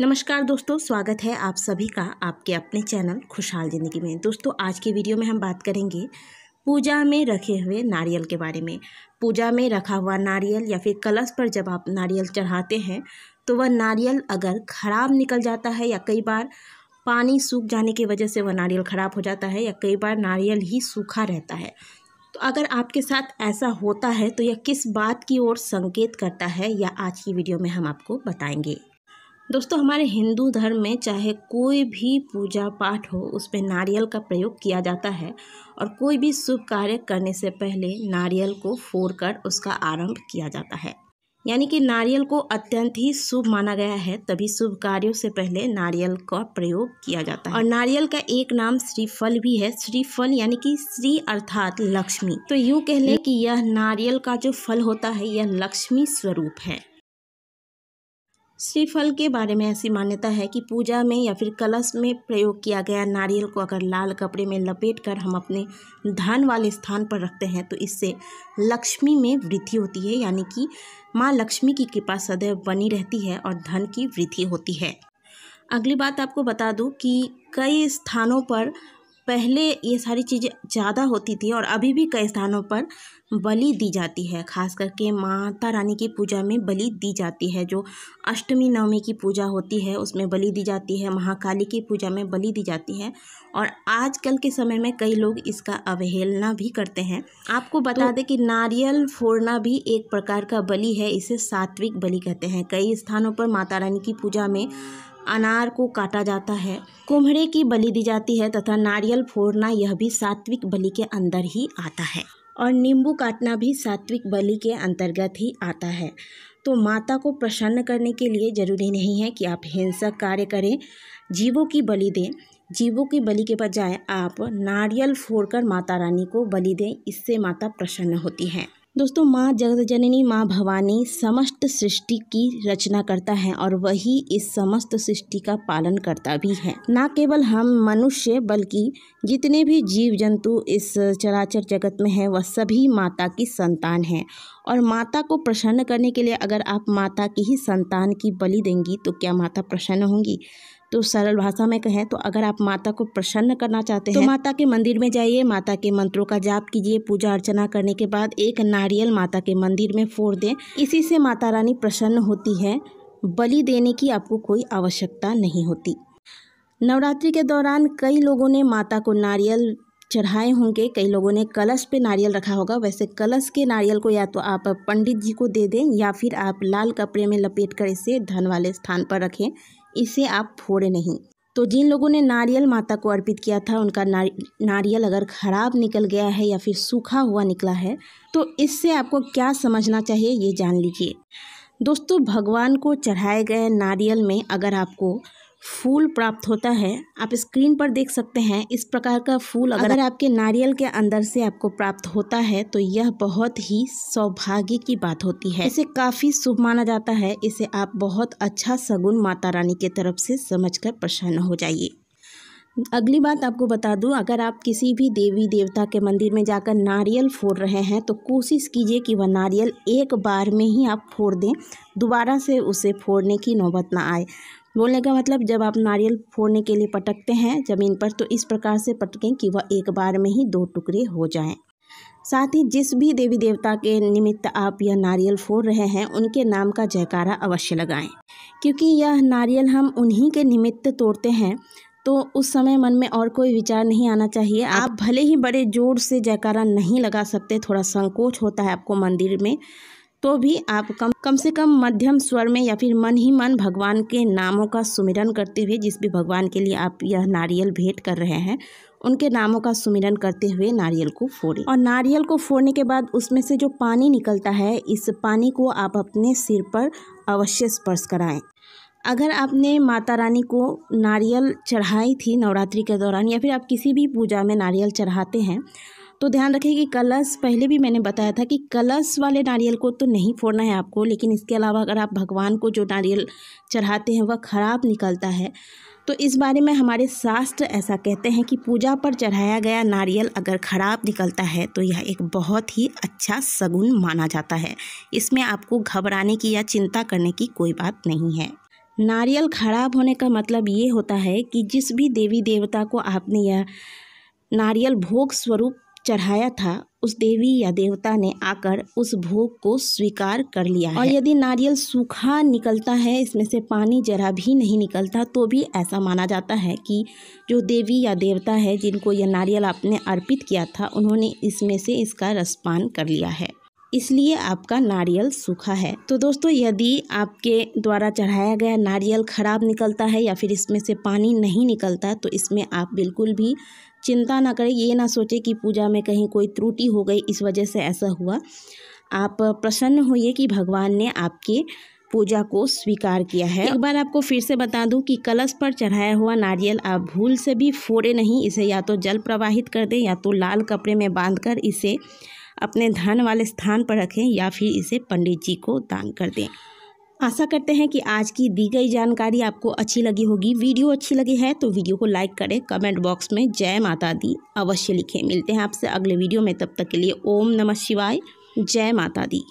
नमस्कार दोस्तों, स्वागत है आप सभी का आपके अपने चैनल खुशहाल ज़िंदगी में। दोस्तों, आज की वीडियो में हम बात करेंगे पूजा में रखे हुए नारियल के बारे में। पूजा में रखा हुआ नारियल या फिर कलश पर जब आप नारियल चढ़ाते हैं तो वह नारियल अगर ख़राब निकल जाता है या कई बार पानी सूख जाने की वजह से वह नारियल ख़राब हो जाता है या कई बार नारियल ही सूखा रहता है, तो अगर आपके साथ ऐसा होता है तो यह किस बात की ओर संकेत करता है, या आज की वीडियो में हम आपको बताएंगे। दोस्तों, हमारे हिंदू धर्म में चाहे कोई भी पूजा पाठ हो उसमें नारियल का प्रयोग किया जाता है और कोई भी शुभ कार्य करने से पहले नारियल को फोड़कर उसका आरंभ किया जाता है। यानी कि नारियल को अत्यंत ही शुभ माना गया है, तभी शुभ कार्यों से पहले नारियल का प्रयोग किया जाता है। और नारियल का एक नाम श्रीफल भी है। श्रीफल यानी कि श्री अर्थात लक्ष्मी। तो यूँ कह लें कि यह नारियल का जो फल होता है यह लक्ष्मी स्वरूप है। श्रीफल के बारे में ऐसी मान्यता है कि पूजा में या फिर कलश में प्रयोग किया गया नारियल को अगर लाल कपड़े में लपेटकर हम अपने धन वाले स्थान पर रखते हैं तो इससे लक्ष्मी में वृद्धि होती है, यानी कि माँ लक्ष्मी की कृपा सदैव बनी रहती है और धन की वृद्धि होती है। अगली बात आपको बता दूं कि कई स्थानों पर पहले ये सारी चीज़ें ज़्यादा होती थी और अभी भी कई स्थानों पर बलि दी जाती है। खास करके माता रानी की पूजा में बलि दी जाती है। जो अष्टमी नवमी की पूजा होती है उसमें बलि दी जाती है, महाकाली की पूजा में बलि दी जाती है और आजकल के समय में कई लोग इसका अवहेलना भी करते हैं। आपको बता दें कि नारियल फोड़ना भी एक प्रकार का बलि है, इसे सात्विक बलि कहते हैं। कई स्थानों पर माता रानी की पूजा में अनार को काटा जाता है, कुम्हड़े की बलि दी जाती है तथा नारियल फोड़ना यह भी सात्विक बलि के अंदर ही आता है और नींबू काटना भी सात्विक बलि के अंतर्गत ही आता है। तो माता को प्रसन्न करने के लिए ज़रूरी नहीं है कि आप हिंसक कार्य करें, जीवों की बलि दें। जीवों की बलि के बजाय आप नारियल फोड़कर माता रानी को बलि दें, इससे माता प्रसन्न होती हैं। दोस्तों, माँ जगत जननी माँ भवानी समस्त सृष्टि की रचना करता है और वही इस समस्त सृष्टि का पालन करता भी है। ना केवल हम मनुष्य बल्कि जितने भी जीव जंतु इस चराचर जगत में हैं वह सभी माता की संतान हैं। और माता को प्रसन्न करने के लिए अगर आप माता की ही संतान की बलि देंगी तो क्या माता प्रसन्न होंगी? तो सरल भाषा में कहें तो अगर आप माता को प्रसन्न करना चाहते हैं तो माता के मंदिर में जाइए, माता के मंत्रों का जाप कीजिए, पूजा अर्चना करने के बाद एक नारियल माता के मंदिर में फोड़ दें। इसी से माता रानी प्रसन्न होती है। बलि देने की आपको कोई आवश्यकता नहीं होती। नवरात्रि के दौरान कई लोगों ने माता को नारियल चढ़ाए होंगे, कई लोगों ने कलश पे नारियल रखा होगा। वैसे कलश के नारियल को या तो आप पंडित जी को दे दें या फिर आप लाल कपड़े में लपेट कर इसे धन वाले स्थान पर रखें, इसे आप फोड़े नहीं। तो जिन लोगों ने नारियल माता को अर्पित किया था उनका नारियल अगर ख़राब निकल गया है या फिर सूखा हुआ निकला है तो इससे आपको क्या समझना चाहिए ये जान लीजिए। दोस्तों, भगवान को चढ़ाए गए नारियल में अगर आपको फूल प्राप्त होता है, आप स्क्रीन पर देख सकते हैं इस प्रकार का फूल अगर आपके नारियल के अंदर से आपको प्राप्त होता है तो यह बहुत ही सौभाग्य की बात होती है। इसे काफ़ी शुभ माना जाता है। इसे आप बहुत अच्छा सगुन माता रानी की तरफ से समझकर प्रसन्न हो जाइए। अगली बात आपको बता दूं, अगर आप किसी भी देवी देवता के मंदिर में जाकर नारियल फोड़ रहे हैं तो कोशिश कीजिए कि वह नारियल एक बार में ही आप फोड़ दें, दोबारा से उसे फोड़ने की नौबत ना आए। बोलने का मतलब, जब आप नारियल फोड़ने के लिए पटकते हैं ज़मीन पर तो इस प्रकार से पटकें कि वह एक बार में ही 2 टुकड़े हो जाएं। साथ ही जिस भी देवी देवता के निमित्त आप यह नारियल फोड़ रहे हैं उनके नाम का जयकारा अवश्य लगाएं, क्योंकि यह नारियल हम उन्हीं के निमित्त तोड़ते हैं। तो उस समय मन में और कोई विचार नहीं आना चाहिए। आप भले ही बड़े जोर से जयकारा नहीं लगा सकते, थोड़ा संकोच होता है आपको मंदिर में, तो भी आप कम से कम मध्यम स्वर में या फिर मन ही मन भगवान के नामों का सुमिरन करते हुए, जिस भी भगवान के लिए आप यह नारियल भेंट कर रहे हैं उनके नामों का सुमिरन करते हुए नारियल को फोड़ें। और नारियल को फोड़ने के बाद उसमें से जो पानी निकलता है, इस पानी को आप अपने सिर पर अवश्य स्पर्श कराएं। अगर आपने माता रानी को नारियल चढ़ाई थी नवरात्रि के दौरान या फिर आप किसी भी पूजा में नारियल चढ़ाते हैं तो ध्यान रखें कि कलश, पहले भी मैंने बताया था कि कलश वाले नारियल को तो नहीं फोड़ना है आपको, लेकिन इसके अलावा अगर आप भगवान को जो नारियल चढ़ाते हैं वह ख़राब निकलता है तो इस बारे में हमारे शास्त्र ऐसा कहते हैं कि पूजा पर चढ़ाया गया नारियल अगर ख़राब निकलता है तो यह एक बहुत ही अच्छा सगुन माना जाता है। इसमें आपको घबराने की या चिंता करने की कोई बात नहीं है। नारियल खराब होने का मतलब ये होता है कि जिस भी देवी देवता को आपने यह नारियल भोग स्वरूप चढ़ाया था, उस देवी या देवता ने आकर उस भोग को स्वीकार कर लिया है। और यदि नारियल सूखा निकलता है, इसमें से पानी जरा भी नहीं निकलता, तो भी ऐसा माना जाता है कि जो देवी या देवता है जिनको यह नारियल आपने अर्पित किया था, उन्होंने इसमें से इसका रसपान कर लिया है, इसलिए आपका नारियल सूखा है। तो दोस्तों, यदि आपके द्वारा चढ़ाया गया नारियल खराब निकलता है या फिर इसमें से पानी नहीं निकलता, तो इसमें आप बिल्कुल भी चिंता ना करें। ये ना सोचें कि पूजा में कहीं कोई त्रुटि हो गई, इस वजह से ऐसा हुआ। आप प्रसन्न होइए कि भगवान ने आपके पूजा को स्वीकार किया है। एक बार आपको फिर से बता दूं कि कलश पर चढ़ाया हुआ नारियल आप भूल से भी फोड़े नहीं। इसे या तो जल प्रवाहित कर दें या तो लाल कपड़े में बांधकर इसे अपने धन वाले स्थान पर रखें या फिर इसे पंडित जी को दान कर दें। आशा करते हैं कि आज की दी गई जानकारी आपको अच्छी लगी होगी। वीडियो अच्छी लगी है तो वीडियो को लाइक करें, कमेंट बॉक्स में जय माता दी अवश्य लिखें। मिलते हैं आपसे अगले वीडियो में, तब तक के लिए ओम नमः शिवाय, जय माता दी।